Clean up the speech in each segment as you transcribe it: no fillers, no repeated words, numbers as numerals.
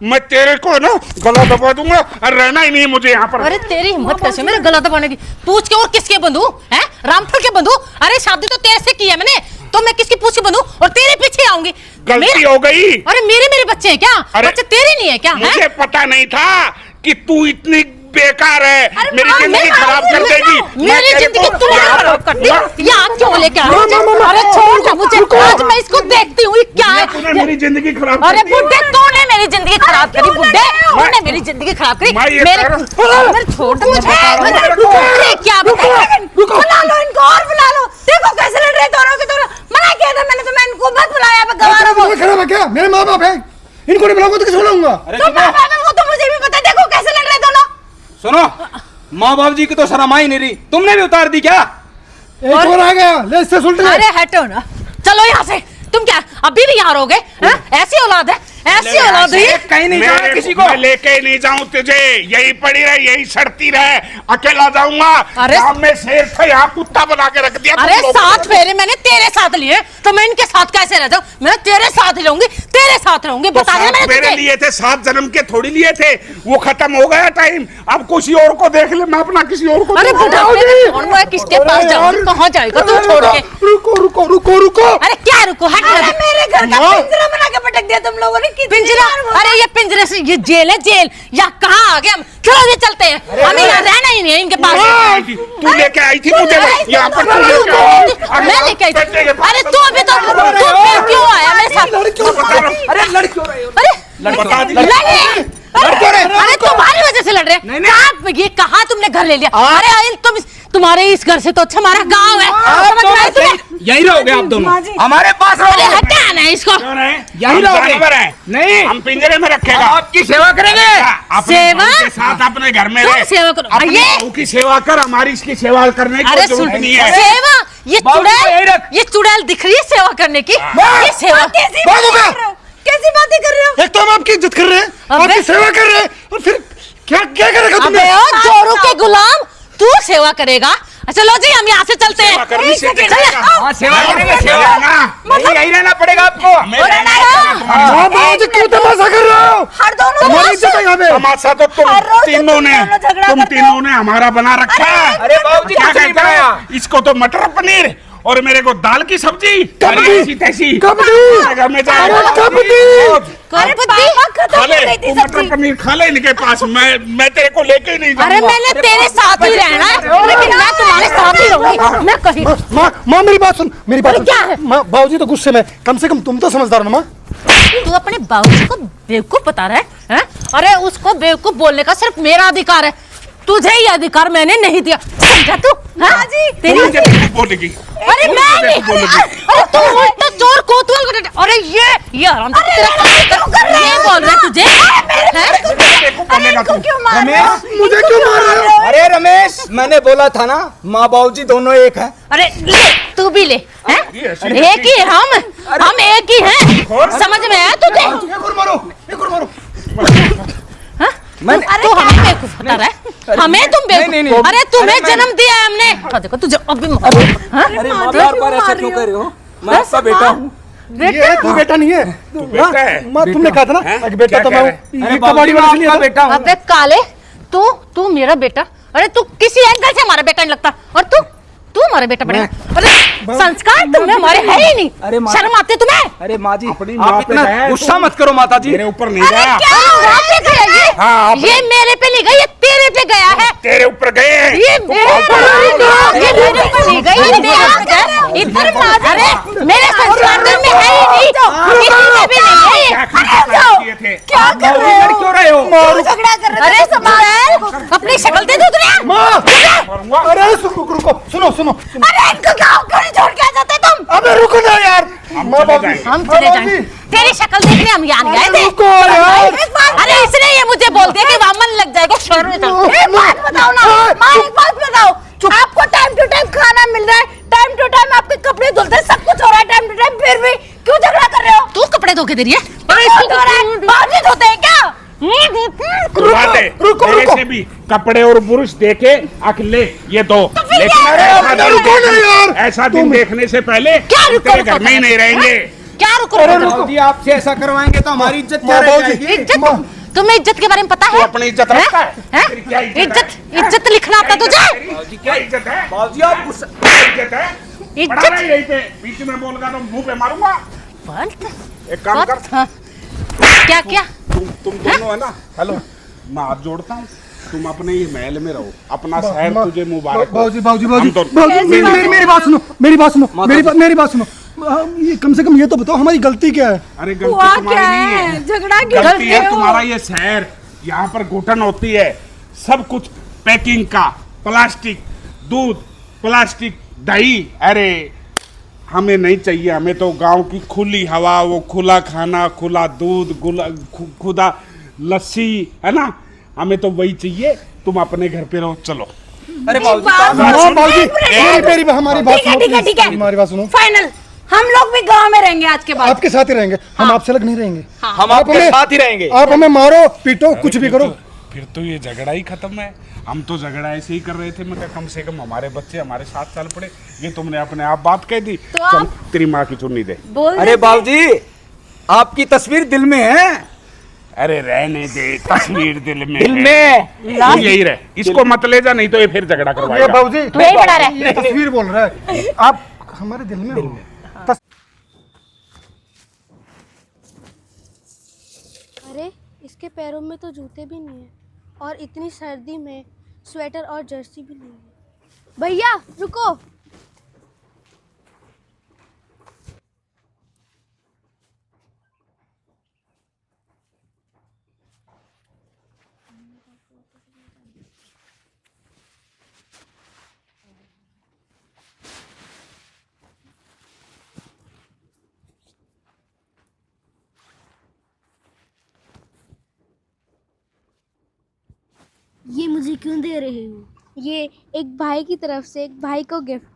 मैं तेरे को ना गला दबा दूंगा और रहना ही नहीं मुझे यहाँ पर। अरे तेरी हिम्मत कैसे मेरे गला दबाने की? पूछ के और किसके बंधु है? रामफल के बंधु? अरे शादी तो तेरे से की है मैंने, तो मैं किसकी पूछ के बंधु और तेरे पीछे आऊंगी? गलती हो गई। अरे मेरे बच्चे हैं क्या? बच्चे तेरे नहीं है क्या? मुझे पता नहीं था कि तू इतनी बेकार है, मेरी जिंदगी खराब कर देगी। मेरी जिंदगी तू खराब कर दी। यहाँ क्यों लेके आया? अरे छोड़ ना मुझे, आज मैं इसको देखती हूँ क्या है। तूने मेरी जिंदगी खराब। अरे बुड्ढे तूने मेरी जिंदगी खराब करी, बुड्ढे तूने मेरी जिंदगी खराब करी। मेरे छोड़ दो मुझे। क्या बुला लो इनको और बुला लो। देखो कैसे लड़ रहे दोनों के दोनों। मना किया था मैंने, तो मैं इनको मत बुलाया। गवारा वो खराब है क्या? मेरे माँ बाप है, इनको नहीं बुलाऊंगा तो किसको बुलाऊंगा? तो माँ बाप है वो तो मुझे भी पता है। देखो कैसे लड़ रहे दोनों। सुनो, माँ बाप जी की तो शर्म आई नहीं रही, तुमने भी उतार दी क्या? एक और आ गया, ले इससे सुलट ले। अरे हटो ना, चलो यहाँ से। तुम क्या अभी भी यहाँ रहोगे? ऐसी औलाद है, ऐसी औलाद है। कहीं नहीं जाना किसी को। मैं लेके नहीं जाऊँ तुझे, यही पड़ी रहे, यही सड़ती रहे, अकेला जाऊंगा। अरे में शेर था, यहाँ कुत्ता बना के रख दिया। अरे 7 फेरे मैंने तेरे साथ लिए, तो मैं इनके साथ कैसे रह जाऊं? मैं तेरे साथ ही रहूंगी, तेरे साथ रहूंगी। बता देना मैंने मेरे लिए थे, 7 जन्म के थोड़ी लिए थे, वो खत्म हो गया टाइम। अब किसी और को देख ले, मैं अपना किसी और को। अरे बुढ़ा किसके पास जाऊं? कहाँ जाएगा तू छोड़ के? रुको रुको रुको रुको। अरे क्या रुको? हट। मेरे घर का पिंजरा बना के पटक दिया तुम लोगों ने। पिंजरा? अरे ये पिंजरे से ये जेल है, जेल। या कहाँ आ गए हम? चलो ये चलते हैं, हमें यहाँ रहना ही नहीं है इनके पास। तू लेके आई थी मुझे यहाँ पर। मैं लेके आई थी। अरे तू अभी तो तू क्यों आया मेरे साथ? अरे लड़ क्यों रहे हो? अरे अरे तुम्हारी वजह से लड़ रहे हैं। ये कहाँ तुमने घर ले लिया? अरे तुम्हारे इस घर से तो अच्छा हमारा गांव है। यही रहोगे आप दोनों, हमारे पास रहोगे। हटा ना इसको। यही रहोगे। नहीं, हम पिंजरे में रखेगा। आपकी सेवा करेंगे। सेवा के साथ अपने घर में रहे। सेवा करो। अपनी बहू की सेवा कर, हमारी इसकी सेवा करने की जरूरत नहीं है। सेवा? ये चुड़ैल दिख रही है सेवा करने की? ये सेवा कैसी बातें कर रहे हो? एक तो हम आपकी इज्जत कर रहे हैं, आपकी सेवा कर रहे हैं, और फिर क्या क्या करेगा तुमने? जोरू के गुलाम तू सेवा करेगा? चलो जी हम यहाँ से चलते हैं। हाँ, सेवा करेंगे, सेवा नहीं, यही रहना पड़ेगा आपको। क्यों तमाशा कर रहे हो? हर दोनों हमारी इज्जत है यहाँ पे। तमाशा तो तुम तीनों ने हमारा बना रखा है। अरे बाबूजी क्या कुछ नहीं कहता है? बनाया। इसको तो मटर पनीर और मेरे को दाल की सब्जी। कब दी? ऐसी तैसी। कब दी? घर में अरे कब दी? खा ले, तू मटर पनीर खा ले इनके पास। मैं तेरे को लेके ही नहीं जाऊंगा। अरे मैंने तेरे साथ ही रहना है, लेकिन मैं तुम्हारे साथ ही रहूंगी। मैं कहीं माँ मेरी बात सुन, मेरी बात अरे क्या है? माँ, बाबूजी तो गुस्से में, कम से कम तुम तो समझदार हो ना माँ। तू अपने बाबूजी को बेवकूफ बता रहा है? अरे उसको बेवकूफ बोलने का सिर्फ मेरा अधिकार है, तुझे ये अधिकार मैंने नहीं दिया। समझा तू? हाँ जी तेरी बोलेगी। अरे मैं नहीं। अरे तू उल्टा चोर कोतवाल। अरे ये हराम ये बोल रहा है तुझे? रमेश मुझे क्यों मार रहे हो? अरे रमेश, मैंने बोला था ना, माँ बाबूजी दोनों एक हैं। अरे ले तू भी ले। एक ही हम एक ही हैं। समझ में आया तुझे? एक और मारो, एक और मारो। तू हमें बेवकूफ बता रहा है? हमें तुम बेवकूफ? अरे तुम्हें जन्म दिया है हमने। देखो तुझे अभी अरे माँ बार ऐसा क्यों कर रहे हो? मैं आपका बेटा हूँ। ये तू बेटा नहीं है, बेटा है। माँ तुमने कहा था ना एक बेटा तो मैं हूँ। अरे कबाड़ी वाला आपका बेटा हूँ। अबे काले, तू मेरा बेटा? अरे तू किसी एंगल से हमारा बेटा नहीं लगता, और तू हमारा बेटा बनेगा? अरे संस्कार तुम्हें हमारे है ही नहीं। अरे शर्म आती है तुम्हें? अरे माँ जी, अपनी आप माँ पे इतना है। गुस्सा मत करो माता जी। मेरे ऊपर नहीं गया। हाँ, ये मेरे पे नहीं गया, ये तेरे पे गया है। तेरे ऊपर गए। ये मेरे ऊपर नहीं गया, ये तेरे पे गया। इधर मार। अरे मेरे संस्कार में है ही नहीं, किसी में भी नहीं है। क्या कर रहे हो? क्यों रहे हो? झगड़ा कर रहे हो? अरे संभाल, अपनी शक्ल दे दो तुझे। माँ अरे रुको, सुनो। अरे इनको गाँव छोड़ के आ जाते तुम? अबे रुको ना यार। माँ बाबू हम चले जाएंगे, तेरी शक्ल देखने हम यहाँ गए थे। रुको यार। अरे इसने ये मुझे बोल दिया कि वहाँ मन लग जाएगा। शर्म एक बात बताओ ना माँ, एक बात बताओ। आपको टाइम टू टाइम खाना मिल रहा है, टाइम टू टाइम आपके कपड़े धुलते हैं, सब कुछ हो रहा है टाइम टू टाइम, फिर भी क्यों झगड़ा कर रहे हो? तू कपड़े धो के दे रही है? बावजूद होते हैं क्या? रुको। से भी कपड़े और बुरुश देके अकेले ये दो। लेकिन ऐसा दिन देखने से पहले तेरे घर में ही नहीं रहेंगे। क्या रुको बाबूजी आपसे ऐसा करवाएंगे तो हमारी इज्जत क्या रह जाएगी? इज्जत? तुम्हें इज्जत के बारे में पता है? अपनी इज्जत रखता है? तेरी क्या इज्जत लिखना आता तुझे? बाबूजी क्या इज्जत है? बाबूजी आप गुस्सा इज्जत है? इज्जत? पढ़ा रहा है यहीं पे, बीच में बोलगा तो मुंह पे मारूंगा। एक काम कर, क्या क्या? तुम दोनों है ना, हेलो, मैं हाथ जोड़ता हूँ, तुम अपने ये महल में रहो, अपना शहर तुझे मुबारक हो। बाबूजी मेरी बात सुनो। ये कम से कम ये तो बताओ हमारी गलती क्या है? अरे गलती तुम्हारी नहीं है, झगड़ा क्यों गलती है करते हो? तुम्हारा ये शहर, यहाँ पर घुटन होती है, सब कुछ पैकिंग का, प्लास्टिक, दूध, प्लास्टिक, दही, अरे हमें नहीं चाहिए, हमें तो गांव की खुली हवा, वो खुला खाना, खुला दूध, खुदा लस्सी, है ना, हमें तो वही चाहिए। तुम अपने घर पे रहो, चलो। अरे बाबूजी मेरी हमारी बात सुनो, ठीक है हमारी बात सुनो। फाइनल, हम लोग भी गांव में रहेंगे आज के बाद। आपके साथ ही रहेंगे, हम आपसे अलग नहीं रहेंगे। हम आपके साथ ही रहेंगे। आप हमें मारो पीटो कुछ भी करो, फिर तो ये झगड़ा ही खत्म है। हम तो झगड़ा ऐसे ही कर रहे थे, मैं कम से कम हमारे बच्चे हमारे साथ चल पड़े, ये तुमने अपने आप बात कह दी। तो चल, आप तेरी माँ की चुन्नी दे। अरे बाबूजी आपकी तस्वीर दिल में है। अरे रहने दे, तस्वीर दिल में दिल है। में तू यही रहे, इसको मत ले जा, नहीं तो ये फिर झगड़ा करवाएगा। बाबूजी तू यही पड़ा रहे। ये तस्वीर बोल रहा है, आप हमारे दिल में हो। अरे इसके पैरों में तो जूते भी नहीं है और इतनी सर्दी में स्वेटर और जर्सी भी नहीं है। भैया रुको, ये मुझे क्यों दे रहे हो? ये एक भाई की तरफ से एक भाई को गिफ्ट।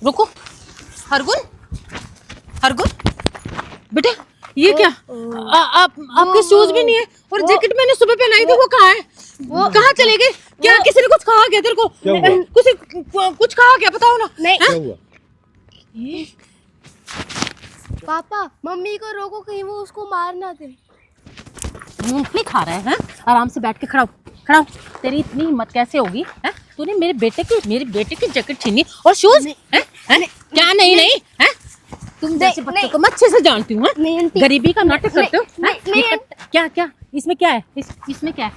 रुको, हरगुन, हरगुन, बेटे ये क्या? आपके शूज भी नहीं है और जैकेट मैंने सुबह पहनाई थी, वो कहाँ है? वो कहाँ चले गए? क्या किसी ने कुछ कहा क्या तेरे को? कुछ कहा क्या, बताओ ना। नहीं क्या हुआ? पापा मम्मी को रोको, कहीं वो उसको मार ना दे। मूंगफली खा रहा है, हैं? आराम से बैठ के खड़ा हो। तेरी इतनी हिम्मत कैसे होगी? हैं? तूने मेरे बेटे की जैकेट छीनी और शूज, हैं? क्या नहीं हैं? तुम जैसे बच्चों को मैं अच्छे से जानती हूँ, गरीबी का नाटक करते हो। क्या इसमें क्या है? इसमें क्या है?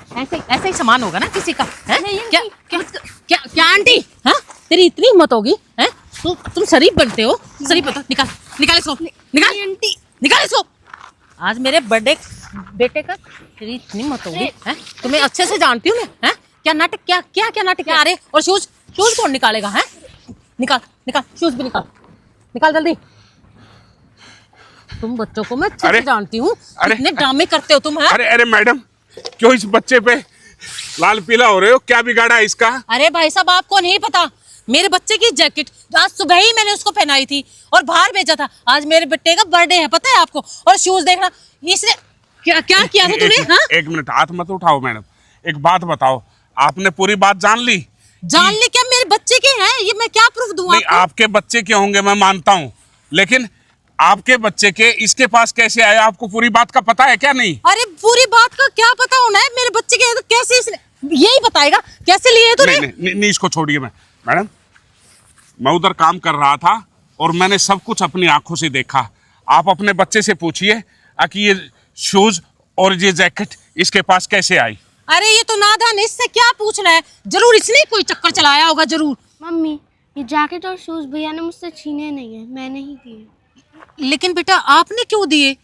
ऐसे ही सामान होगा ना किसी का, हैं? क्या आंटी, हाँ तेरी इतनी हिम्मत होगी, हैं? तुम शरीफ बनते हो, शरीफ बता, निकाल इसको। आज मेरे बर्थडे बेटे का तेरी इतनी हिम्मत होगी, हैं? तुम्हें अच्छे से जानती हूँ मैं, हैं? क्या नाटक, क्या नाटक आ रहे? और शूज कौन निकालेगा, हैं? निकाल शूज भी निकाल जल्दी। तुम बच्चों को मैं अच्छे से जानती हूँ, कितने ड्रामे करते हो तुम, हैं? अरे मैडम, क्यों इस बच्चे पे लाल पीला हो रहे हो? क्या बिगाड़ा है इसका? अरे भाई साहब, आपको नहीं पता, मेरे बच्चे की जैकेट आज सुबह ही मैंने उसको पहनाई थी और बाहर भेजा था। आज मेरे बेटे का बर्थडे है, पता है आपको? और शूज देखना, इसने क्या किया था तूने? हाँ? एक मिनट, हाथ मत उठाओ मैडम, एक बात बताओ, आपने पूरी बात जान ली? क्या मेरे बच्चे के हैं? ये मैं क्या प्रूफ दूं नहीं, आपको? आपके बच्चे के होंगे मैं मानता हूँ, लेकिन आपके बच्चे के इसके पास कैसे आया? आपको पूरी बात का पता है क्या? नहीं, अरे पूरी बात का क्या पता होना है? मेरे बच्चे के तो कैसे इसने, यही बताएगा कैसे लिए तूने? नहीं, इसको छोड़िए। मैडम, मैं उधर काम कर रहा था और मैंने सब कुछ अपनी आंखों से देखा। आप अपने बच्चे से पूछिए कि ये शूज और ये जैकेट इसके पास कैसे आई। अरे ये तो नादान, इससे क्या पूछना है? जरूर इसने कोई चक्कर चलाया होगा, जरूर। मम्मी ये जैकेट और शूज भैया ने मुझसे छीने नहीं है, मैंने ही दिए। लेकिन बेटा आपने क्यों दिए?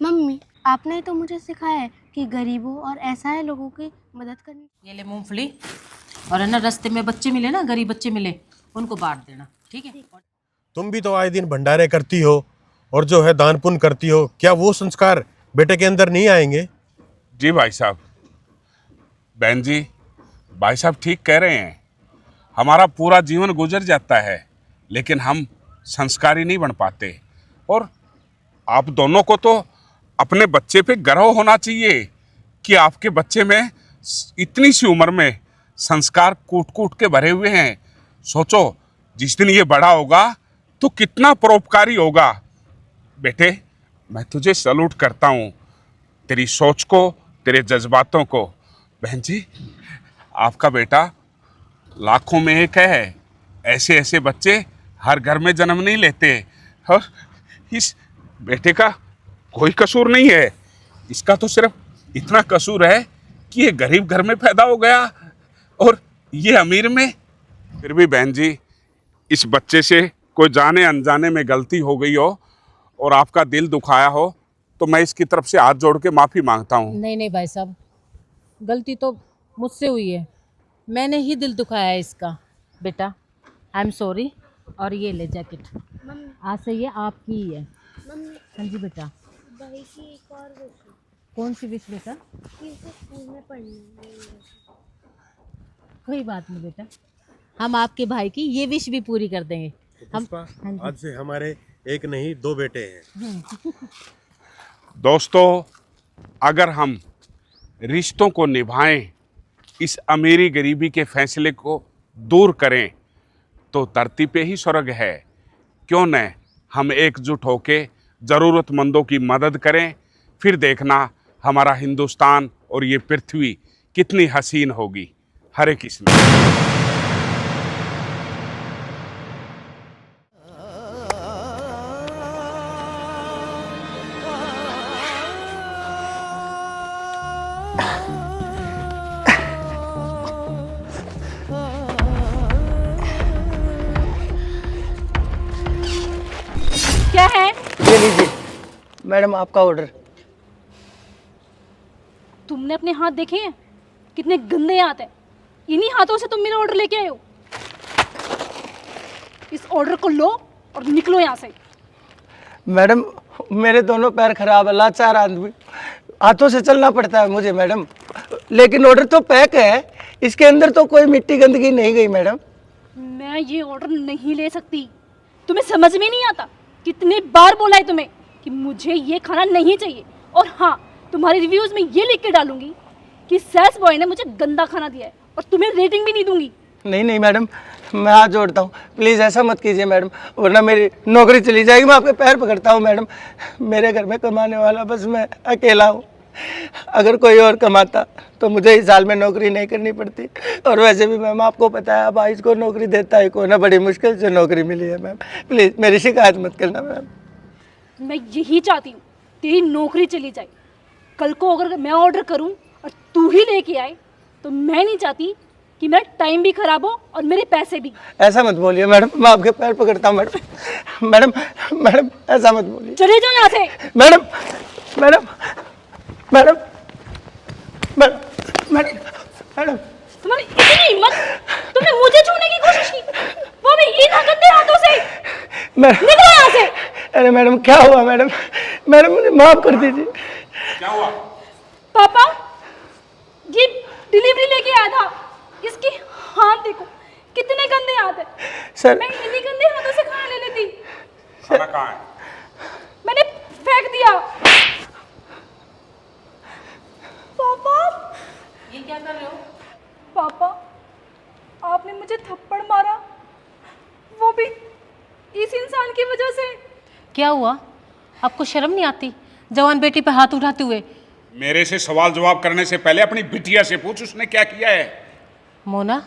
मम्मी आपने तो मुझे सिखाया है कि गरीबों और ऐसा है लोगों की मदद करनी। ये ले मूंगफली, और है ना रास्ते में बच्चे मिले ना, गरीब बच्चे मिले, उनको बांट देना, ठीक है? तुम भी तो आए दिन भंडारे करती हो और जो है दान पुण्य करती हो, क्या वो संस्कार बेटे के अंदर नहीं आएंगे? जी भाई साहब। बहन जी, भाई साहब ठीक कह रहे हैं। हमारा पूरा जीवन गुजर जाता है लेकिन हम संस्कारी नहीं बन पाते। और आप दोनों को तो अपने बच्चे पे गर्व होना चाहिए कि आपके बच्चे में इतनी सी उम्र में संस्कार कूट कूट के भरे हुए हैं। सोचो जिस दिन ये बड़ा होगा तो कितना परोपकारी होगा। बेटे, मैं तुझे सैल्यूट करता हूँ, तेरी सोच को, तेरे जज्बातों को। बहन जी, आपका बेटा लाखों में एक है। ऐसे ऐसे बच्चे हर घर में जन्म नहीं लेते। और इस बेटे का कोई कसूर नहीं है। इसका तो सिर्फ इतना कसूर है कि ये गरीब घर में पैदा हो गया और ये अमीर में। फिर भी बहन जी, इस बच्चे से कोई जाने अनजाने में गलती हो गई हो और आपका दिल दुखाया हो तो मैं इसकी तरफ से हाथ जोड़ के माफ़ी मांगता हूँ। नहीं नहीं भाई साहब, गलती तो मुझसे हुई है, मैंने ही दिल दुखाया है इसका। बेटा आई एम सॉरी। और ये ले जैकेट, आज से ये आपकी ही है। मम्मी, हाँ जी बेटा। भाई की एक और विश है कौन सी विश बेटा? कि इसे स्कूल में पढ़ना है। कोई बात नहीं बेटा, हम आपके भाई की ये विश भी पूरी कर देंगे। हम आज से हमारे एक नहीं 2 बेटे हैं। दोस्तों, अगर हम रिश्तों को निभाएं, इस अमीरी गरीबी के फैसले को दूर करें तो धरती पे ही स्वर्ग है। क्यों न हम एकजुट होके ज़रूरतमंदों की मदद करें। फिर देखना हमारा हिंदुस्तान और ये पृथ्वी कितनी हसीन होगी। हरे कृष्ण। क्या है? ये लीजिए मैडम आपका ऑर्डर। तुमने अपने हाथ देखे हैं? कितने गंदे हाथ हैं। इन्हीं हाथों से तुम मेरा ऑर्डर लेके आए हो। इस ऑर्डर को लो और निकलो यहाँ से। मैडम मेरे दोनों पैर खराब है, लाचार आदमी, हाथों से चलना पड़ता है मुझे मैडम। लेकिन ऑर्डर तो पैक है, इसके अंदर तो कोई मिट्टी गंदगी नहीं गई मैडम। मैं ये ऑर्डर नहीं ले सकती। तुम्हें समझ में नहीं आता? कितनी बार बोला है तुम्हें कि मुझे ये खाना नहीं चाहिए। और हाँ, तुम्हारे रिव्यूज में ये लिख के डालूंगी कि सेल्स बॉय ने मुझे गंदा खाना दिया है और तुम्हें रेटिंग भी नहीं दूंगी। नहीं नहीं मैडम, मैं हाथ जोड़ता हूँ, प्लीज़ ऐसा मत कीजिए मैडम, वरना मेरी नौकरी चली जाएगी। मैं आपके पैर पकड़ता हूँ मैडम, मेरे घर में कमाने वाला बस मैं अकेला हूँ। अगर कोई और कमाता तो मुझे इस साल में नौकरी नहीं करनी पड़ती। और वैसे भी मैम आपको पता है, अब इसको नौकरी देता है कौन, बड़ी मुश्किल से नौकरी मिली है मैम। प्लीज़ मेरी शिकायत मत करना मैम। मैं यही चाहती हूँ तेरी नौकरी चली जाए। कल को अगर मैं ऑर्डर करूँ और तू ही लेके आए तो मैं नहीं चाहती कि मेरा टाइम भी खराब हो और मेरे पैसे भी। ऐसा मत बोलिए मैडम, मैं आपके पैर पकड़ता हूँ मैडम। मैडम मैडम ऐसा मत बोलिए। चले जाओ यहाँ से। Madam madam madam madam madam madam तुम्हारी इतनी हिम्मत, तुमने मुझे छूने की कोशिश की, वो भी इन गंदे हाथों से। निकलो यहाँ से। अरे मैडम क्या हुआ मैडम? मैडम मुझे माफ कर दीजिए। क्या हुआ? पापा ये डिलीवरी लेके आया था, इसके हाथ देखो कितने गंदे हाथ है। सर मैं इन्हीं गंदे हाथों से खाना ले लेती। खाना कहाँ है? मैंने फेंक दिया। पापा ये क्या कर रहे हो? पापा आपने मुझे थप्पड़ मारा, वो भी इस इंसान की वजह से। क्या हुआ? आपको शर्म नहीं आती जवान बेटी पे हाथ उठाते हुए? मेरे से सवाल जवाब करने से पहले अपनी बिटिया से पूछ उसने क्या किया है। मोना,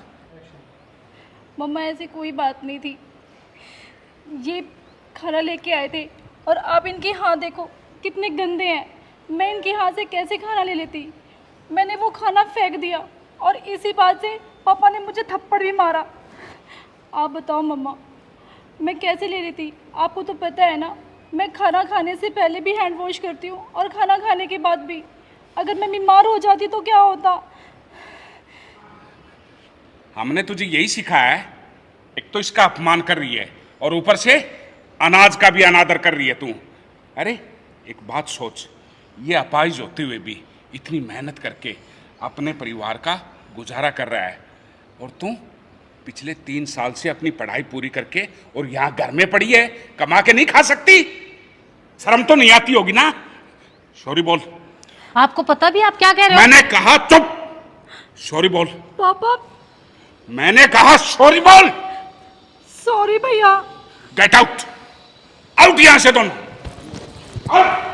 मम्मा ऐसी कोई बात नहीं थी। ये खाना लेके आए थे और आप इनके हाथ देखो कितने गंदे हैं। मैं इनके हाथ से कैसे खाना ले लेती? मैंने वो खाना फेंक दिया और इसी बात से पापा ने मुझे थप्पड़ भी मारा। आप बताओ मम्मा, मैं कैसे ले लेती? आपको तो पता है ना, मैं खाना खाने से पहले भी हैंड वॉश करती हूँ और खाना खाने के बाद भी। अगर मैं बीमार हो जाती तो क्या होता? हमने तुझे यही सिखाया है। एक तो इसका अपमान कर रही है और ऊपर से अनाज का भी अनादर कर रही है तू। अरे एक बात सोच, ये अपाहिज होते हुए भी इतनी मेहनत करके अपने परिवार का गुजारा कर रहा है, और तू पिछले 3 साल से अपनी पढ़ाई पूरी करके और यहाँ घर में पड़ी है, कमा के नहीं खा सकती? शर्म तो नहीं आती होगी ना? सॉरी बोल। आपको पता भी आप क्या कह रहे हो? मैंने कहा चुप। सॉरी बोल। पापा मैंने कहा सॉरी बोल। सॉरी भैया। गेट आउट, आउट यहां से दोनों, आउट।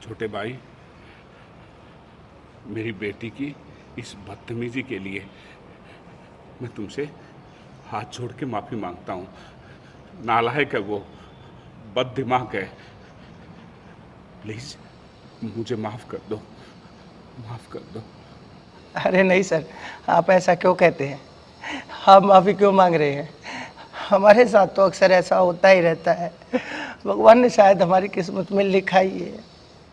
छोटे भाई, मेरी बेटी की इस बदतमीजी के लिए मैं तुमसे हाथ जोड़ के माफी मांगता हूं। नालायक है वो, बद दिमाग है। प्लीज मुझे माफ कर दो, माफ कर दो। अरे नहीं सर, आप ऐसा क्यों कहते हैं? आप माफ़ी क्यों मांग रहे हैं? हमारे साथ तो अक्सर ऐसा होता ही रहता है। भगवान ने शायद हमारी किस्मत में लिखा ही है।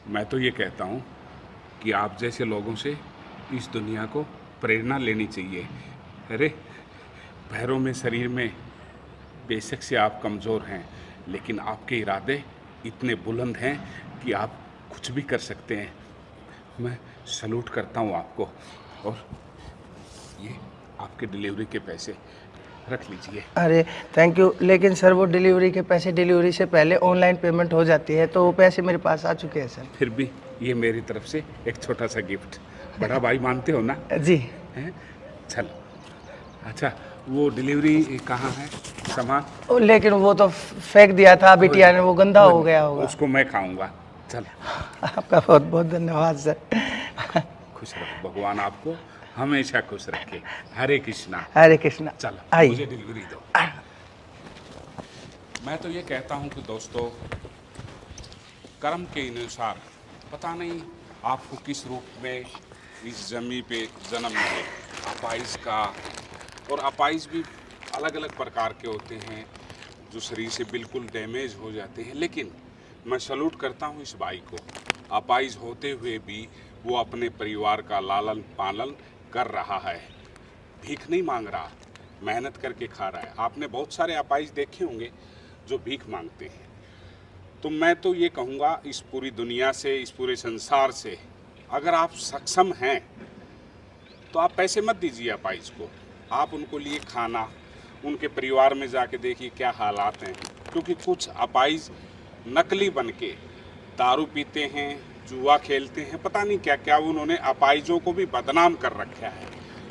मैं तो ये कहता हूँ कि आप जैसे लोगों से इस दुनिया को प्रेरणा लेनी चाहिए। अरे पैरों में, शरीर में बेशक से आप कमज़ोर हैं, लेकिन आपके इरादे इतने बुलंद हैं कि आप कुछ भी कर सकते हैं। मैं सैल्यूट करता हूँ आपको। और ये आपके डिलीवरी के पैसे रख लीजिए। अरे थैंक यू, लेकिन सर वो डिलीवरी के पैसे डिलीवरी से पहले ऑनलाइन पेमेंट हो जाती है, तो वो पैसे मेरे पास आ चुके हैं सर। फिर भी ये मेरी तरफ से एक छोटा सा गिफ्ट। बड़ा भाई मानते हो ना? जी। हैं? चलो। अच्छा, वो डिलीवरी कहाँ है सामान? लेकिन वो तो फेंक दिया था बिटिया ने, वो गंदा हो गया होगा। उसको मैं खाऊंगा। चलो। आपका बहुत बहुत धन्यवाद सर। खुश रहो, भगवान आपको हमेशा खुश रखे। हरे कृष्णा। हरे कृष्णा। चलो आइए। मुझे डिलीवरी दो। मैं तो ये कहता हूँ कि दोस्तों, कर्म के अनुसार पता नहीं आपको किस रूप में इस जमीन पे जन्म मिले। अपाइज का, और अपाइज भी अलग अलग प्रकार के होते हैं जो शरीर से बिल्कुल डैमेज हो जाते हैं, लेकिन मैं सैल्यूट करता हूँ इस भाई को। अपाइज होते हुए भी वो अपने परिवार का लालन पालन कर रहा है, भीख नहीं मांग रहा, मेहनत करके खा रहा है। आपने बहुत सारे अपाइज देखे होंगे जो भीख मांगते हैं। तो मैं तो ये कहूँगा इस पूरी दुनिया से, इस पूरे संसार से, अगर आप सक्षम हैं तो आप पैसे मत दीजिए अपाइज को। आप उनको लिए खाना, उनके परिवार में जाके देखिए क्या हालात हैं। क्योंकि कुछ अपाइज नकली बन के दारू पीते हैं, जुआ खेलते हैं, पता नहीं क्या क्या उन्होंने अपाइजों को भी बदनाम कर रखा है।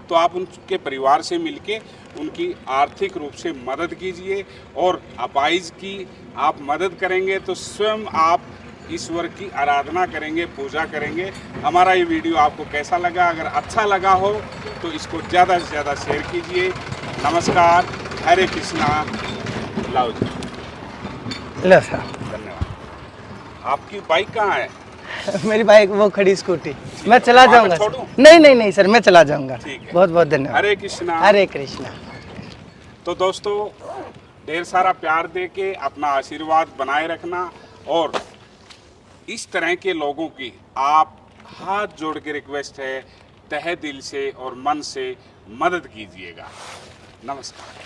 तो आप उनके परिवार से मिलके उनकी आर्थिक रूप से मदद कीजिए, और अपाइज की आप मदद करेंगे तो स्वयं आप ईश्वर की आराधना करेंगे, पूजा करेंगे। हमारा ये वीडियो आपको कैसा लगा? अगर अच्छा लगा हो तो इसको ज़्यादा से ज़्यादा शेयर कीजिए। नमस्कार, हरे कृष्णा। लाओ जी। लो सर। धन्यवाद। आपकी बाइक कहाँ है? मेरी बाइक वो खड़ी स्कूटी, मैं चला वहाँ पे जाऊंगा छोड़ूं? सर। नहीं नहीं नहीं सर, मैं चला जाऊंगा। ठीक है। बहुत बहुत धन्यवाद। हरे कृष्णा। हरे कृष्णा। तो दोस्तों, ढेर सारा प्यार दे के अपना आशीर्वाद बनाए रखना, और इस तरह के लोगों की आप हाथ जोड़ के रिक्वेस्ट है, तहे दिल से और मन से मदद कीजिएगा। नमस्कार।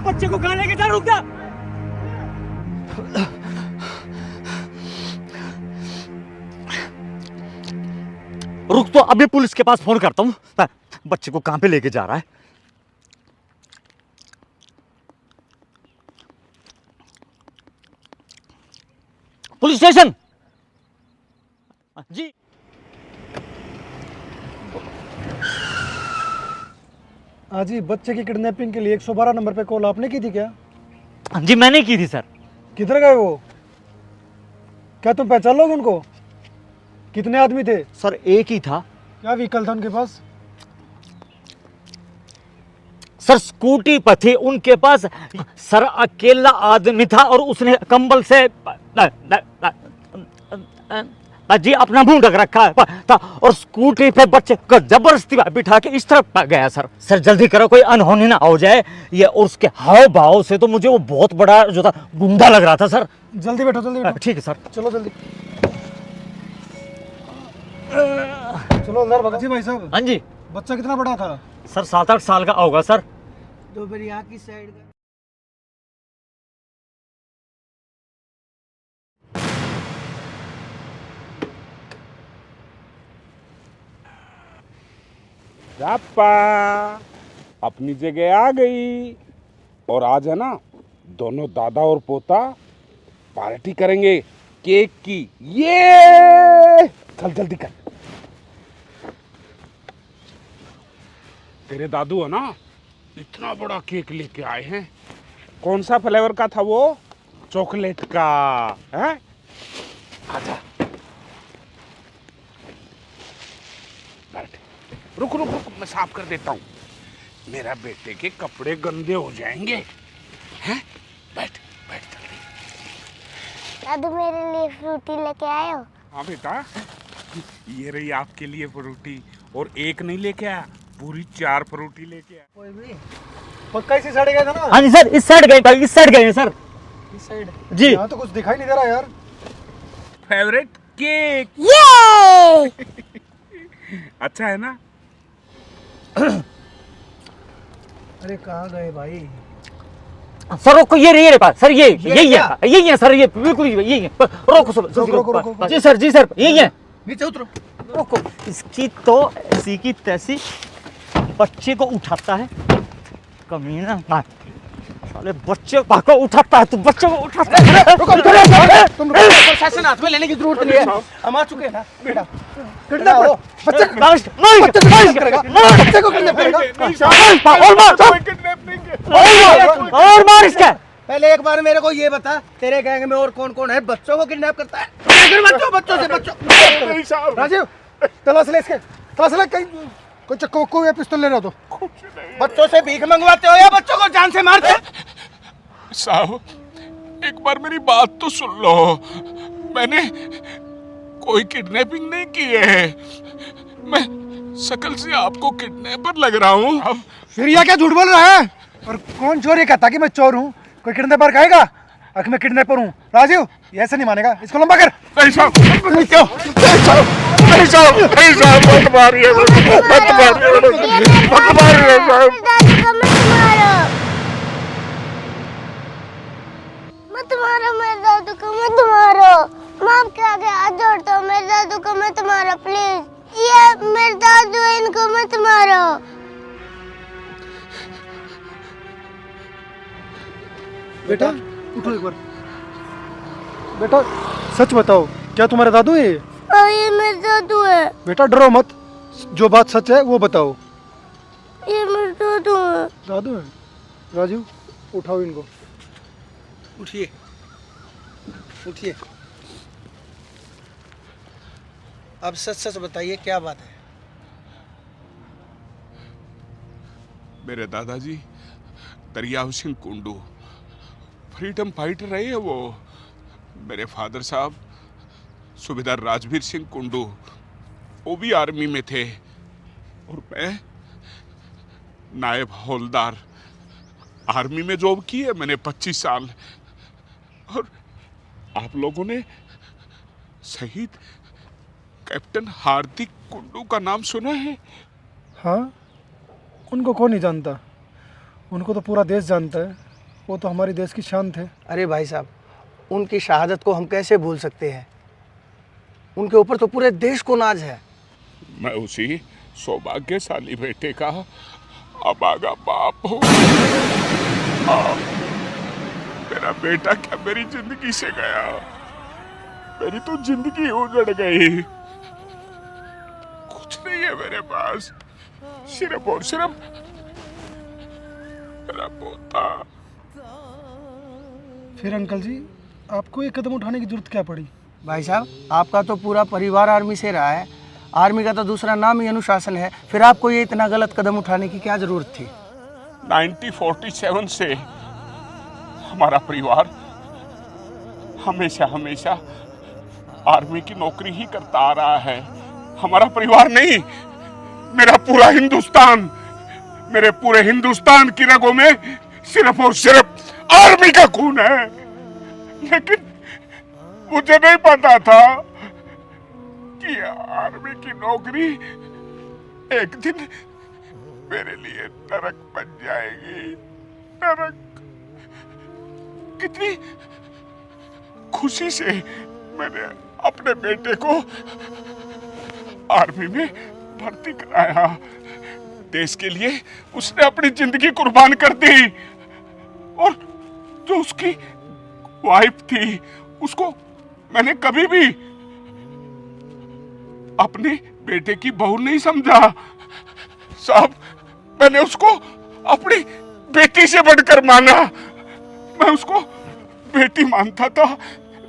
बच्चे को कहाँ लेके जा? रुक जा। रुक, तो अभी पुलिस के पास फोन करता हूँ। बच्चे को कहाँ पे लेके जा रहा है? पुलिस स्टेशन जी। हाँ जी, बच्चे की किडनैपिंग के लिए 112 नंबर पे कॉल आपने की थी क्या? जी मैंने की थी सर। किधर गए वो? क्या तुम पहचान लोगे उनको? कितने आदमी थे? सर एक ही था। क्या व्हीकल था उनके पास? सर स्कूटी पर थे उनके पास। सर अकेला आदमी था और उसने कंबल से जी अपना मुंह ढक रखा था और स्कूटी पे बच्चे को जबरदस्ती बिठा के इस तरफ गया। सर जल्दी करो, कोई अनहोनी ना हो जाए। ये और उसके हाव भाव से तो मुझे वो बहुत बड़ा जो था गुंडा लग रहा था सर। जल्दी बैठो, जल्दी बैठो। ठीक है सर। चलो जल्दी, चलो अंदर भगत जी। भाई साहब। हाँ जी। बच्चा कितना बड़ा था? सर 7-8 साल का होगा सर। तो फिर यहाँ की साइड का रापा अपनी जगह आ गई। और आज है ना, दोनों दादा और पोता पार्टी करेंगे केक की। ये चल जल्दी कर। तेरे दादू है ना, इतना बड़ा केक लेके आए हैं। कौन सा फ्लेवर का था वो? चॉकलेट का है। आजा बैठ। रुक रुक रुक, मैं साफ कर देता हूँ। मेरा बेटे के कपड़े गंदे हो जाएंगे। हैं? बैठ बैठ जल्दी। दादू मेरे लिए फ्रूटी लेके आए हो? हाँ बेटा, ये रही आपके लिए फ्रूटी। और एक नहीं लेके आया, पूरी 4 फ्रूटी लेके आया। पक्का इसी साइड गया था ना? हाँ जी सर, इस साइड गए भाई, इस साइड गए सर। इस साइड जी। यहाँ तो कुछ दिखाई नहीं दे रहा यार। Favourite cake. ये अच्छा है ना? अरे कहाँ गए भाई? सर रोको, ये रही पास सर, यही है सर, ये बिल्कुल यही है। रोको सर, रोको। जी सर यही है। नीचे उतरो। रोको। इसकी तो ऐसी की तैसी बच्चे को उठाता है कमीना। साले बच्चे को उठाता है, तू बच्चे को उठाता है। तुम प्रशासन हाथ में लेने की जरूरत नहीं है, हम आ चुके हैं ना बेटा। बच्चे को किडनैप करेगा? और मार इसका। पहले एक बार मेरे को ये बता, तेरे गैंग में और कौन कौन है बच्चों को किडनैप करता है? बच्चों। राजीव, तलाश ले इसके, तलाश ले। कहीं कोई चक्कू या पिस्तौल ले रहा हो तो? बच्चों से भीख मंगवाते हो या बच्चों को जान से मारते हो? साहब, एक बार मेरी बात तो सुन लो। मैंने कोई किडनैपिंग नहीं की है। मैं शकल से आपको किडनैपर लग रहा हूँ। फिर यह क्या झूठ बोल रहा है? और कौन चोर ये कहता कि मैं चोर हूँ? कोई किडनैपर कहेगा कि मैं किडनैपर हूँ? राजीव, ये ऐसे नहीं मानेगा, इसको लंबा कर। नहीं साहब, क्यों? नहीं साहब, मत मारिए, मत मारिए साहब। दादू को मत मारो, मत मारो मेरे दादू को, मत मारो। मैं आपके आगे हाथ जोड़ता हूँ, मेरे दादू को मत मारो प्लीज। ये मेरे दादू है, इनको मत मारो। बेटा उठो एक बार। बेटा सच बताओ, क्या तुम्हारे दादू है? हाँ, ये मेरे दादू है। बेटा डरो मत, जो बात सच है वो बताओ। ये मेरे दादू है। दादू है? राजू उठाओ इनको। उठिए उठिए, अब सच सच बताइए क्या बात है? मेरे दादाजी दरियाव सिंह कुंडू फ्रीडम फाइटर रहे हैं वो। मेरे फादर साहब सूबेदार राजवीर सिंह कुंडू, वो भी आर्मी में थे। और मैं नायब हवलदार, आर्मी में जॉब की है मैंने 25 साल। और आप लोगों ने शहीद कैप्टन हार्दिक कुंडू का नाम सुना है? हाँ, उनको कौन नहीं जानता, उनको तो पूरा देश जानता है। वो तो हमारे देश की शान थे। अरे भाई साहब, उनकी शहादत को हम कैसे भूल सकते हैं? उनके ऊपर तो पूरे देश को नाज है। मैं उसी सौभाग्यशाली बेटे का अभागा बाप हूँ। मेरा बेटा क्या मेरी जिंदगी से गया, मेरी तो जिंदगी उजड़ गई। कुछ नहीं है मेरे पास, सिर्फ और सिर्फ मेरा पोता। फिर अंकल जी आपको ये कदम उठाने की जरूरत क्या पड़ी? भाई साहब, आपका तो पूरा परिवार आर्मी से रहा है, आर्मी का तो दूसरा नाम ही अनुशासन है, फिर आपको ये इतना गलत कदम उठाने की क्या जरूरत थी? 1947 से हमारा परिवार हमेशा हमेशा आर्मी की नौकरी ही करता आ रहा है। हमारा परिवार नहीं, मेरा पूरा हिंदुस्तान, मेरे पूरे हिंदुस्तान की रगों में सिर्फ और सिर्फ आर्मी का खून है। लेकिन मुझे नहीं पता था कि आर्मी की नौकरी एक दिन मेरे लिए नरक बन जाएगी। नरक। कितनी खुशी से मैंने अपने बेटे को आर्मी में भर्ती कराया। देश के लिए उसने अपनी जिंदगी कुर्बान कर दी। और जो उसकी वाइफ थी, उसको मैंने कभी भी अपने बेटे की बहू नहीं समझा। साहब, मैंने उसको अपनी बेटी से बढ़कर माना। मैं उसको बेटी मानता था,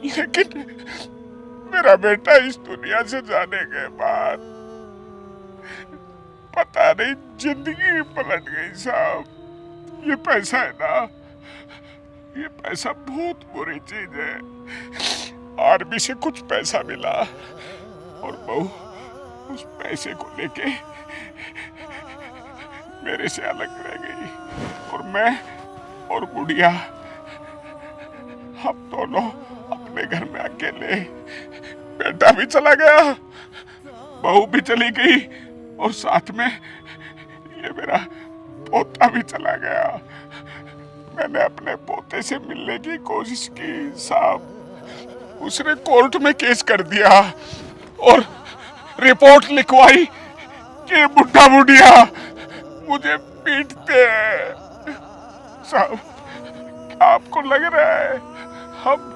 लेकिन मेरा बेटा इस दुनिया से जाने के बाद पता नहीं जिंदगी पलट गई। साहब, ये पैसा है ना, ये पैसा बहुत बुरी चीज है। आर्मी से कुछ पैसा मिला और बहू उस पैसे को लेके मेरे से अलग रह गई। और मैं और गुड़िया, हम दोनों अपने घर में अकेले। बेटा भी चला गया, बहू भी चली गई, और साथ में ये मेरा पोता भी चला गया। मैंने अपने पोते से मिलने की कोशिश की। साहब, उसने कोर्ट में केस कर दिया और रिपोर्ट लिखवाई कि बुढ़ा बुढ़िया मुझे पीटते हैं। साहब, क्या आपको लग रहा है हम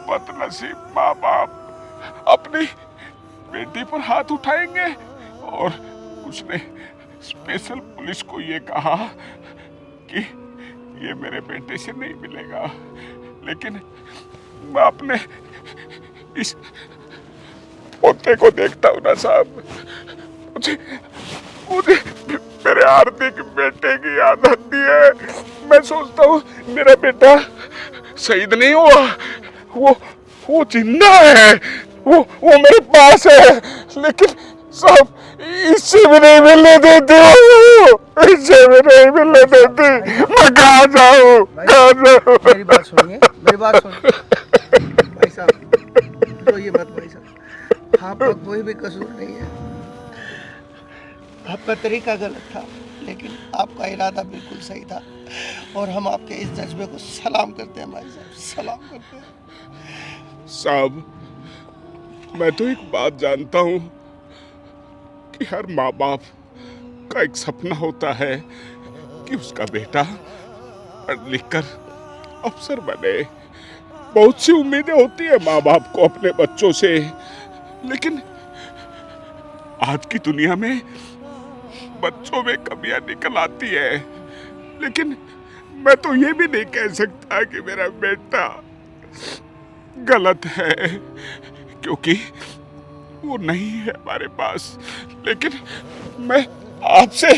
बदनसीब माँ बाप अपनी बेटी पर हाथ उठाएंगे? और उसने स्पेशल पुलिस को ये कहा कि ये मेरे बेटे से नहीं मिलेगा। लेकिन मैं अपने इस पोते को देखता हूँ ना साहब, मुझे मेरे हार्दिक बेटे की याद आती है। मैं सोचता हूँ मेरा बेटा शहीद नहीं हुआ, वो जिंदा है, वो मेरे पास है। लेकिन साहब, इससे भी नहीं मिलने देती, इससे भी नहीं मिलने देती। मैं कहाँ जाऊँ, कहाँ जाऊँ? मेरी बात सुनिए, मेरी बात सुनिए भाई साहब, रोइए मत भाई साहब, आपका कोई भी कसूर नहीं है। आपका तरीका गलत था, लेकिन आपका इरादा बिल्कुल सही था, और हम आपके इस जज्बे को सलाम करते हैं भाई साहब, सलाम करते हैं। साहब, मैं तो एक बात जानता हूँ कि हर माँ बाप का एक सपना होता है कि उसका बेटा पढ़ लिख कर अफसर बने। बहुत सी उम्मीदें होती है माँ बाप को अपने बच्चों से, लेकिन आज की दुनिया में बच्चों में कमियां निकल आती है। लेकिन मैं तो ये भी नहीं कह सकता कि मेरा बेटा गलत है, क्योंकि वो नहीं है हमारे पास। लेकिन मैं आपसे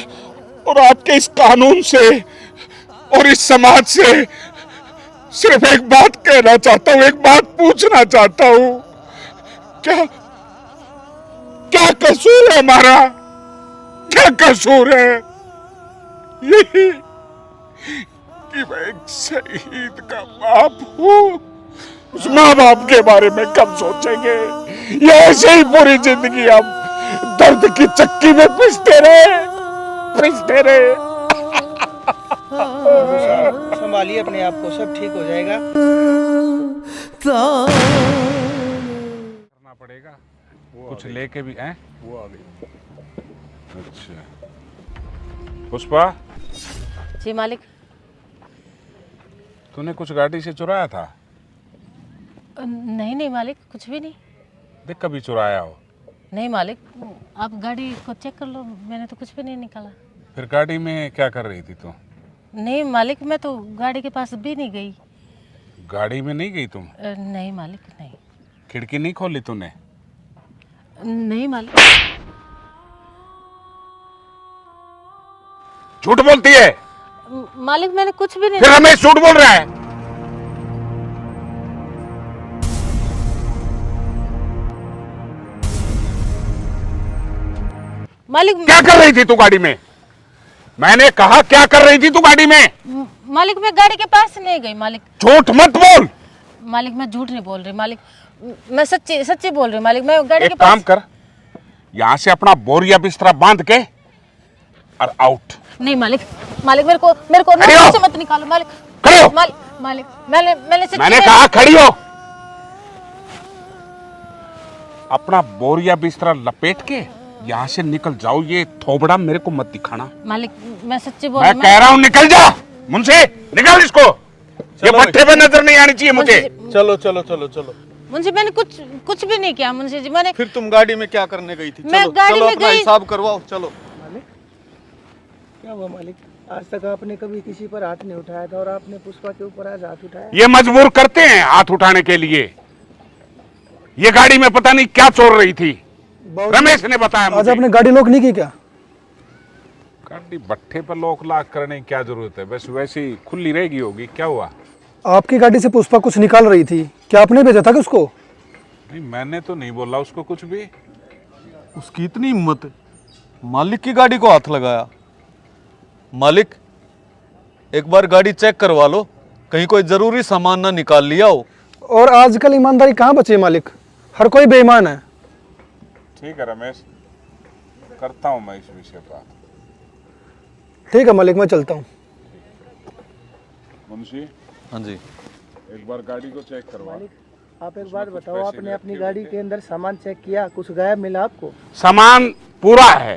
और आपके इस कानून से और इस समाज से सिर्फ एक बात कहना चाहता हूँ, एक बात पूछना चाहता हूँ। क्या कसूर है हमारा? क्या कसूर है? यही कि मैं एक शहीद का बाप हूँ। उस माँ बाप के बारे में कब सोचेंगे? ये ऐसे ही पूरी जिंदगी हम दर्द की चक्की में पिसते रहे। संभालिए अपने आप को, सब ठीक हो जाएगा। करना पड़ेगा, कुछ लेके भी हैं। वो आ गई। अच्छा, पुष्पा, जी मालिक। तूने कुछ गाड़ी से चुराया था? नहीं मालिक, कुछ भी नहीं। देख, कभी चुराया हो? नहीं मालिक, आप गाड़ी को चेक कर लो, मैंने तो कुछ भी नहीं निकाला। फिर गाड़ी में क्या कर रही थी तू? नहीं मालिक, मैं तो गाड़ी के पास भी नहीं गई। गाड़ी में नहीं गई तुम? नहीं मालिक, नहीं। खिड़की नहीं खोली तूने? नहीं मालिक। झूठ बोलती है। मालिक मैंने कुछ भी नहीं। फिर रमेश झूठ बोल रहा है। मालिक क्या कर रही थी तू गाड़ी में? मैंने कहा क्या कर रही थी तू गाड़ी में? मालिक मैं गाड़ी के पास नहीं गई मालिक। झूठ मत बोल। मालिक मैं झूठ नहीं बोल रही मालिक, मैं सच्ची सच्ची बोल रही हूँ मालिक। मैं गाड़ी के एक काम कर, यहाँ से अपना बोरिया बिस्तरा बांध के और आउट। नहीं मालिक, मालिक मेरे को खड़ी हो। से मत निकालो मालिक। खड़ी हो। मालिक मैंने मैंने कहा खड़ी हो। अपना बोरिया बिस्तरा लपेट के यहाँ से निकल जाओ। ये थोबड़ा मेरे को मत दिखाना। मालिक मैं सच्ची बोल मैं कह रहा हूँ निकल जा। मुझसे निकाल इसको। ये भट्ठे पे नजर नहीं आनी चाहिए मुझे। चलो चलो चलो चलो। मुंशी मैंने कुछ भी नहीं किया मुंशी जी। मैंने फिर तुम गाड़ी में क्या करने गई थी? मैं चलो गाड़ी चलो में अपना गई। हिसाब करवाओ चलो। क्या हुआ मालिक? आज तक आपने कभी किसी पर हाथ नहीं उठाया था और आपने पुष्पा के ऊपर आज हाथ उठाया। ये मजबूर करते हैं हाथ उठाने के लिए। ये गाड़ी में पता नहीं क्या चोर रही थी। रमेश ने बताया आज मुझे। आपने गाड़ी लॉक नहीं की क्या? गाड़ी भट्ठे पर लॉक लाक करने की क्या जरूरत है? बस वैसे ही खुली रहेगी होगी। क्या हुआ? आपकी गाड़ी से पुष्पा कुछ निकाल रही थी, क्या आपने भेजा था कि उसको? नहीं, मैंने तो नहीं बोला उसको कुछ भी। उसकी इतनी हिम्मत है, मालिक की गाड़ी को हाथ लगाया। मालिक एक बार गाड़ी चेक करवा लो, कहीं कोई जरूरी सामान ना निकाल लिया हो। और आजकल ईमानदारी कहाँ बची है मालिक, हर कोई बेईमान है। ठीक है रमेश, करता हूँ मैं इस विषय पर। ठीक है मालिक, मैं चलता हूँ। मुंशी हाँ जी। एक बार गाड़ी को चेक करवा। आप एक बात बताओ, आपने अपनी गाड़ी के अंदर सामान चेक किया, कुछ गायब मिला आपको? सामान पूरा है,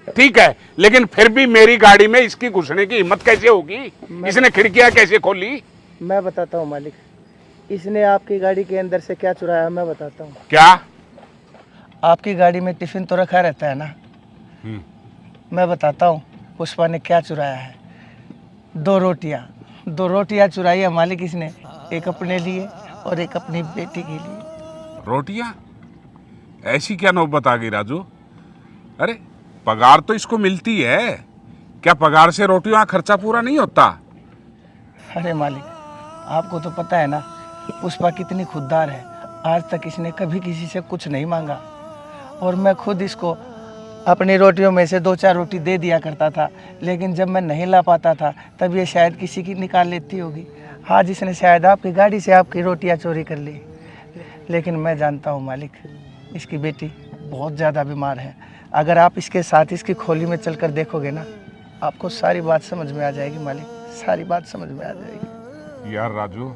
ठीक है, लेकिन फिर भी मेरी गाड़ी में इसकी घुसने की हिम्मत कैसे होगी? इसने खिड़कियां कैसे खोली? मैं बताता हूँ मालिक, इसने आपकी गाड़ी के अंदर से क्या चुराया मैं बताता हूँ। क्या? आपकी गाड़ी में टिफिन तो रखा रहता है ना, मैं बताता हूँ पुष्पा ने क्या चुराया है। दो रोटियाँ चुराई है मालिक इसने, एक अपने लिए और एक अपनी बेटी के लिए। रोटियां? ऐसी क्या नौबत आ गई राजू? अरे पगार तो इसको मिलती है, क्या पगार से रोटियों का खर्चा पूरा नहीं होता? अरे मालिक आपको तो पता है ना पुष्पा कितनी खुददार है, आज तक इसने कभी किसी से कुछ नहीं मांगा। और मैं खुद इसको अपनी रोटियों में से 2-4 रोटी दे दिया करता था, लेकिन जब मैं नहीं ला पाता था तब ये शायद किसी की निकाल लेती होगी। आज इसने शायद आपकी गाड़ी से आपकी रोटियां चोरी कर ली। लेकिन मैं जानता हूँ मालिक, इसकी बेटी बहुत ज़्यादा बीमार है। अगर आप इसके साथ इसकी खोली में चलकर देखोगे ना, आपको सारी बात समझ में आ जाएगी मालिक, सारी बात समझ में आ जाएगी। यार राजू,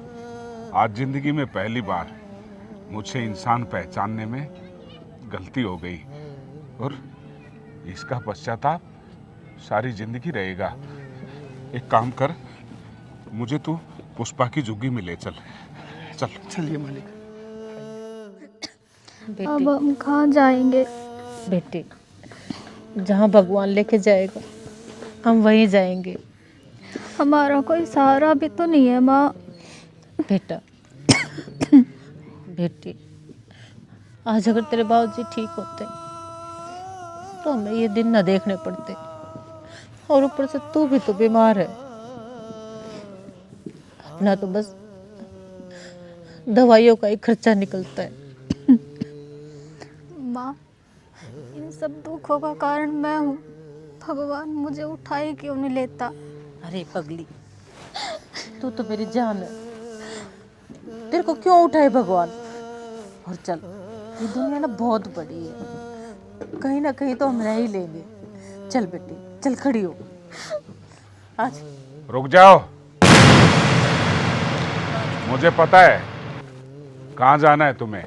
आज जिंदगी में पहली बार मुझसे इंसान पहचानने में गलती हो गई और इसका पश्चाताप सारी जिंदगी रहेगा। एक काम कर, मुझे तू पुष्पा की झुग्गी में ले चल। चलिए मालिक। अब हम कहाँ जाएंगे? बेटी जहाँ भगवान लेके जाएगा हम वहीं जाएंगे। हमारा कोई सहारा भी तो नहीं है माँ। बेटा बेटी, आज अगर तेरे बाबूजी ठीक होते तो हमें ये दिन न देखने पड़ते, और ऊपर से तू भी तो बीमार है। अपना तो बस दवाइयों का ही खर्चा निकलता है। माँ इन सब दुखों का कारण मैं हूँ, भगवान मुझे उठाए क्यों नहीं लेता? अरे पगली, तू तो मेरी जान है, तेरे को क्यों उठाए भगवान? और चल, ये दुनिया ना बहुत बड़ी है, कहीं ना कहीं तो हम रह ही लेंगे। चल बेटी चल, खड़ी हो। आज रुक जाओ, मुझे पता है कहाँ जाना है तुम्हें।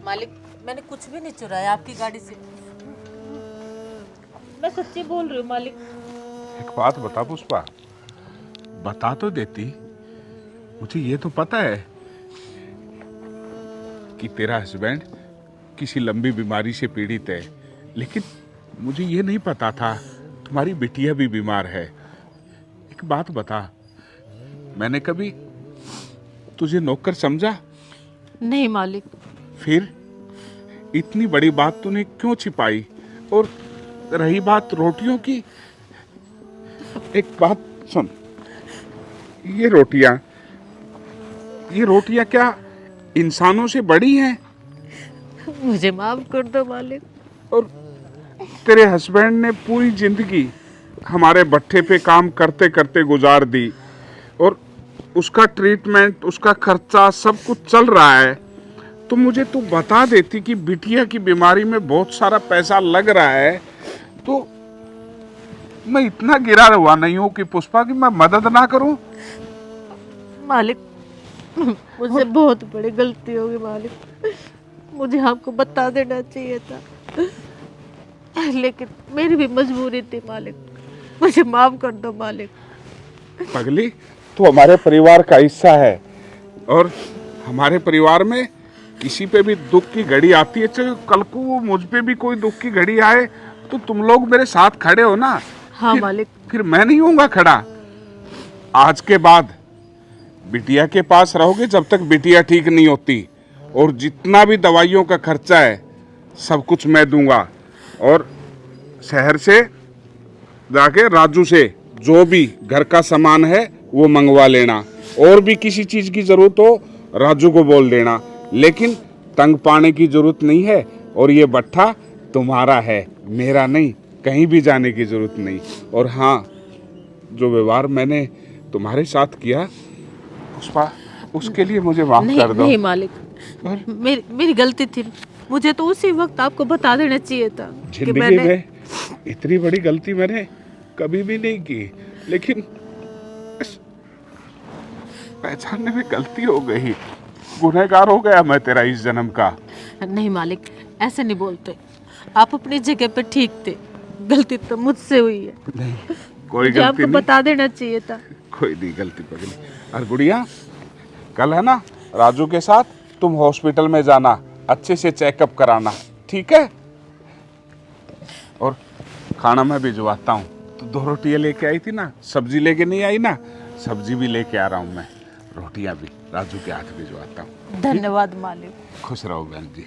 मालिक मैंने कुछ भी नहीं चुराया आपकी गाड़ी से, मैं सच्ची बोल रही हूँ मालिक। एक बात बता पुष्पा, बता तो देती, मुझे ये तो पता है कि तेरा हस्बैंड किसी लंबी बीमारी से पीड़ित है, लेकिन मुझे ये नहीं पता था तुम्हारी बिटिया भी बीमार है। एक बात बता, मैंने कभी तुझे नौकर समझा? नहीं मालिक। फिर इतनी बड़ी बात तूने क्यों छिपाई? और रही बात रोटियों की, एक बात सुन, ये रोटियां क्या इंसानों से बड़ी हैं? मुझे माफ कर दो मालिक। और तेरे हस्बैंड ने पूरी जिंदगी हमारे भट्ठे पे काम करते करते गुजार दी, और उसका ट्रीटमेंट, उसका खर्चा सब कुछ चल रहा है। तो मुझे तू बता देती कि बिटिया की बीमारी में बहुत सारा पैसा लग रहा है, तो मैं इतना गिरा हुआ नहीं हूँ कि पुष्पा की मैं मदद ना करूं। मालिक, मुझसे बहुत बड़ी गलती होगी मालिक, मुझे आपको बता देना चाहिए था, लेकिन मेरी भी मजबूरी थी मालिक, मुझे माफ कर दो मालिक। पगली, तू हमारे परिवार का हिस्सा है, और हमारे परिवार में किसी पे भी दुख की घड़ी आती है, चाहे कल को मुझ पे भी कोई दुख की घड़ी आए, तो तुम लोग मेरे साथ खड़े हो ना। हाँ मालिक। फिर मैं नहीं होऊंगा खड़ा। आज के बाद बिटिया के पास रहोगे जब तक बिटिया ठीक नहीं होती, और जितना भी दवाइयों का खर्चा है सब कुछ मैं दूंगा। और शहर से जाके राजू से जो भी घर का सामान है वो मंगवा लेना, और भी किसी चीज की जरूरत हो राजू को बोल देना, लेकिन तंग पाने की जरूरत नहीं है। और ये भट्ठा तुम्हारा है, मेरा नहीं, कहीं भी जाने की जरूरत नहीं। और हाँ, जो व्यवहार मैंने तुम्हारे साथ किया पुष्पा, उसके लिए मुझे माफ कर दो। नहीं मालिक, मेरी गलती थी, मुझे तो उसी वक्त आपको बता देना चाहिए था कि जिंदगी में इतनी बड़ी गलती मैंने कभी भी नहीं की, लेकिन पहचानने में गलती हो गई। गुनहगार हो गया मैं तेरा इस जन्म का। नहीं मालिक, ऐसे नहीं बोलते, आप अपनी जगह पे ठीक थे, गलती तो मुझसे हुई है। नहीं, कोई मुझे गलती आपको नहीं, बता देना चाहिए था। कोई नहीं गलती पगली। और गुड़िया, कल है ना राजू के साथ तुम हॉस्पिटल में जाना, अच्छे से चेकअप कराना, ठीक है? और खाना मैं भिजवाता हूँ। तो 2 रोटियाँ लेके आई थी ना, सब्जी लेके नहीं आई ना, सब्जी भी लेके आ रहा हूँ मैं, रोटियाँ भी राजू के हाथ भिजवाता हूँ। धन्यवाद मालिक। खुश रहो बहन जी।